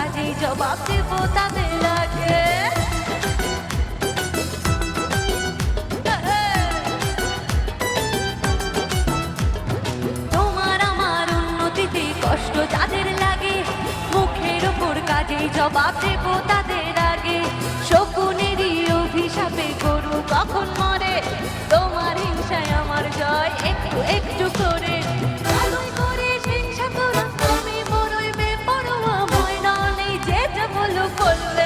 কাজেই জবাব দেব তাদের আগে। তোমার আমার উন্নতিতে কষ্ট যাদের লাগে, মুখের ওপর কাজেই জবাব দেব তাদের আগে। শকুনেরই অভিশাপে গরু কখন মরে, তোমার হিংসায় আমার জয় একটু একটু করে। ভালোই করিস হিংসা তোরা, আমি বড়ই বেপরোয়া, ময়না নেই যে যা বলো করলে